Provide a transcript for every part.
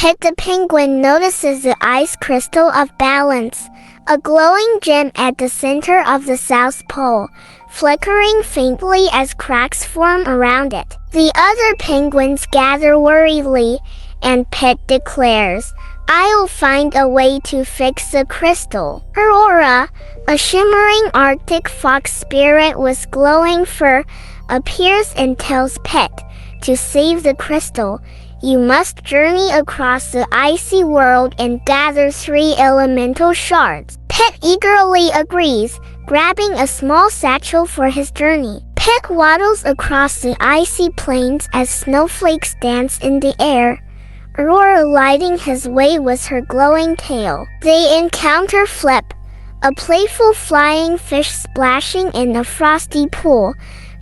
Pet the penguin notices the ice crystal of balance, a glowing gem at the center of the South Pole, flickering faintly as cracks form around it. The other penguins gather worriedly, and Pet declares, "I'll find a way to fix the crystal." Aurora, a shimmering Arctic fox spirit with glowing fur, appears and tells Pet, "To save the crystal, you must journey across the icy world and gather 3 elemental shards." Pet eagerly agrees, grabbing a small satchel for his journey. Pet waddles across the icy plains as snowflakes dance in the air, Aurora lighting his way with her glowing tail. They encounter Flip, a playful flying fish splashing in a frosty pool,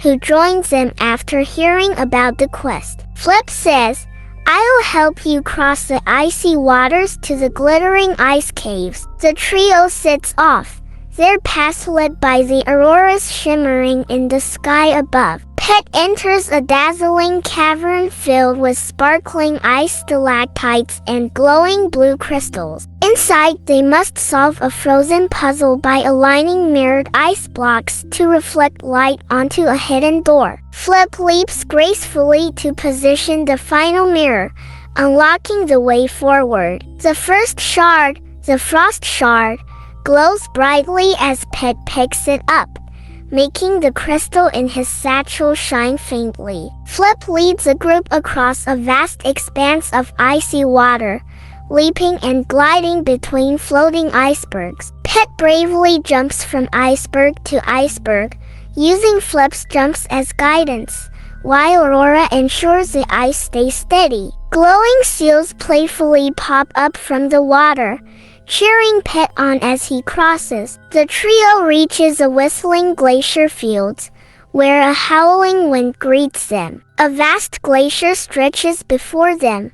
who joins them after hearing about the quest. Flip says, "I'll help you cross the icy waters to the glittering ice caves." The trio sets off, their path led by the Auroras shimmering in the sky above. Pet enters a dazzling cavern filled with sparkling ice stalactites and glowing blue crystals. Inside, they must solve a frozen puzzle by aligning mirrored ice blocks to reflect light onto a hidden door. Flip leaps gracefully to position the final mirror, unlocking the way forward. The first shard, the frost shard, glows brightly as Pet picks it up, making the crystal in his satchel shine faintly. Flip leads the group across a vast expanse of icy water, leaping and gliding between floating icebergs. Pet bravely jumps from iceberg to iceberg, using Flip's jumps as guidance, while Aurora ensures the ice stays steady. Glowing seals playfully pop up from the water, cheering Pet on as he crosses. The trio reaches the whistling glacier fields, where a howling wind greets them. A vast glacier stretches before them,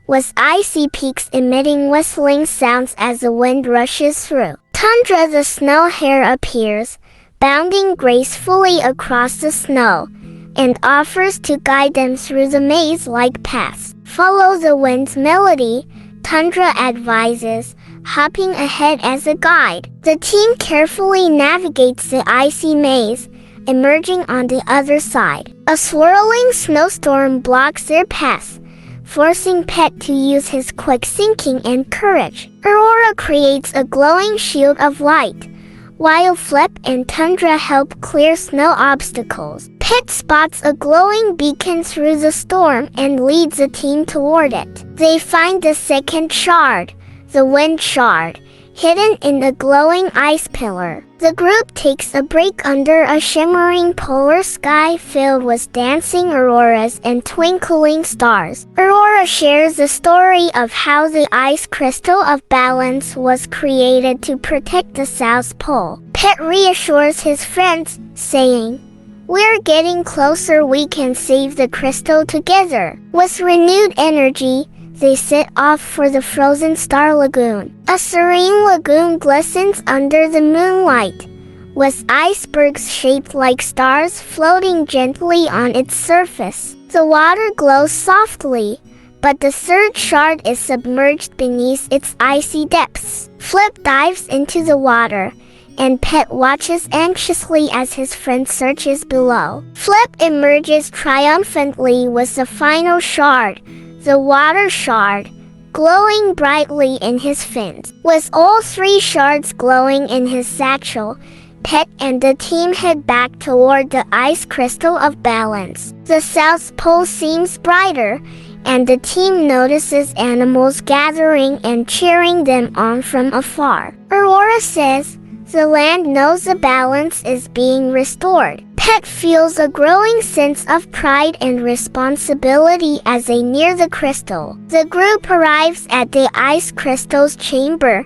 with icy peaks emitting whistling sounds as the wind rushes through. Tundra the snow hare appears, bounding gracefully across the snow, and offers to guide them through the maze-like paths. "Follow the wind's melody," Tundra advises, hopping ahead as a guide. The team carefully navigates the icy maze, emerging on the other side. A swirling snowstorm blocks their path, forcing Pet to use his quick thinking and courage. Aurora creates a glowing shield of light, while Flip and Tundra help clear snow obstacles. Pet spots a glowing beacon through the storm and leads the team toward it. They find the second shard, the wind shard, hidden in the glowing ice pillar. The group takes a break under a shimmering polar sky filled with dancing auroras and twinkling stars. Aurora shares the story of how the ice crystal of balance was created to protect the South Pole. Pet reassures his friends, saying, "We're getting closer, we can save the crystal together." With renewed energy, they set off for the Frozen Star Lagoon. A serene lagoon glistens under the moonlight, with icebergs shaped like stars floating gently on its surface. The water glows softly, but the third shard is submerged beneath its icy depths. Flip dives into the water, and Pet watches anxiously as his friend searches below. Flip emerges triumphantly with the final shard, the water shard, glowing brightly in his fins. With all 3 shards glowing in his satchel, Pet and the team head back toward the ice crystal of balance. The South Pole seems brighter, and the team notices animals gathering and cheering them on from afar. Aurora says, "The land knows the balance is being restored." Pet feels a growing sense of pride and responsibility as they near the crystal. The group arrives at the ice crystal's chamber,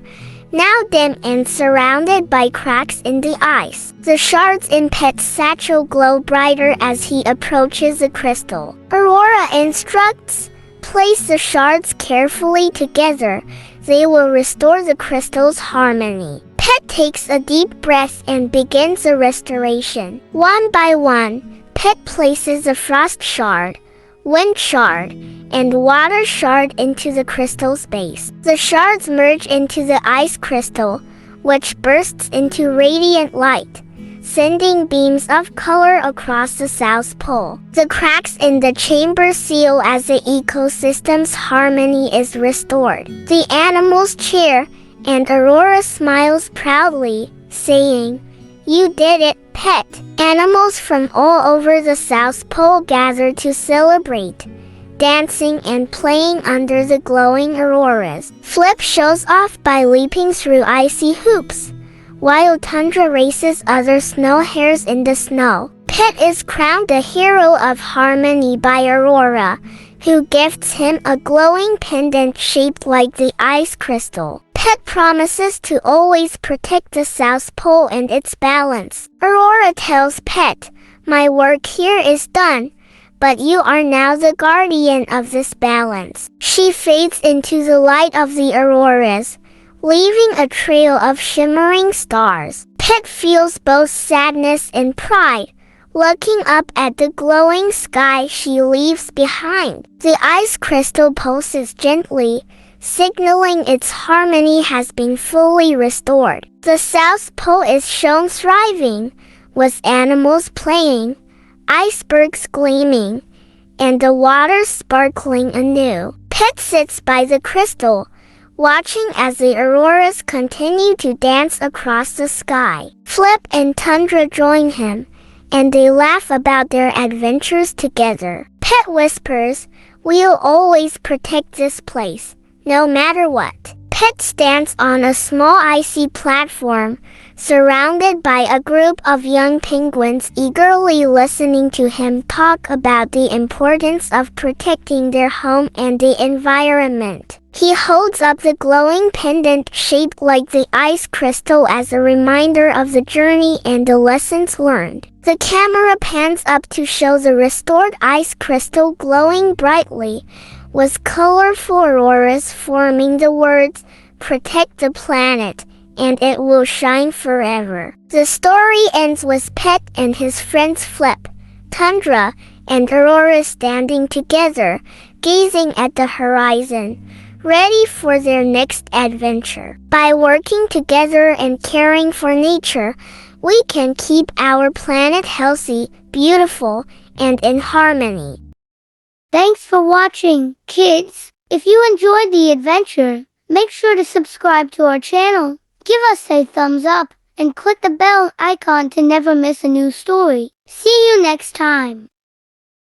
now dim and surrounded by cracks in the ice. The shards in Pet's satchel glow brighter as he approaches the crystal. Aurora instructs, "Place the shards carefully together. They will restore the crystal's harmony." Pet takes a deep breath and begins the restoration. One by one, Pet places the frost shard, wind shard, and water shard into the crystal's base. The shards merge into the ice crystal, which bursts into radiant light, sending beams of color across the South Pole. The cracks in the chamber seal as the ecosystem's harmony is restored. The animals cheer, and Aurora smiles proudly, saying, "You did it, pet." Animals from all over the South Pole gather to celebrate, dancing and playing under the glowing auroras. Flip shows off by leaping through icy hoops, while Tundra races other snow hares in the snow. Pet is crowned the hero of harmony by Aurora, who gifts him a glowing pendant shaped like the ice crystal. Pet promises to always protect the South Pole and its balance. Aurora tells Pet, "My work here is done, but you are now the guardian of this balance." She fades into the light of the auroras, leaving a trail of shimmering stars. Pet feels both sadness and pride, looking up at the glowing sky she leaves behind. The ice crystal pulses gently, signaling its harmony has been fully restored. The South Pole is shown thriving, with animals playing, icebergs gleaming, and the water sparkling anew. Pet sits by the crystal, watching as the auroras continue to dance across the sky. Flip and Tundra join him, and they laugh about their adventures together. Pet whispers, "We'll always protect this place, no matter what." Pet stands on a small icy platform, surrounded by a group of young penguins eagerly listening to him talk about the importance of protecting their home and the environment. He holds up the glowing pendant shaped like the ice crystal as a reminder of the journey and the lessons learned. The camera pans up to show the restored ice crystal glowing brightly, with colorful auroras forming the words, "Protect the planet, and it will shine forever." The story ends with Pet and his friends Flip, Tundra, and Aurora standing together, gazing at the horizon, ready for their next adventure. By working together and caring for nature, we can keep our planet healthy, beautiful, and in harmony. Thanks for watching, kids. If you enjoyed the adventure, make sure to subscribe to our channel, give us a thumbs up, and click the bell icon to never miss a new story. See you next time.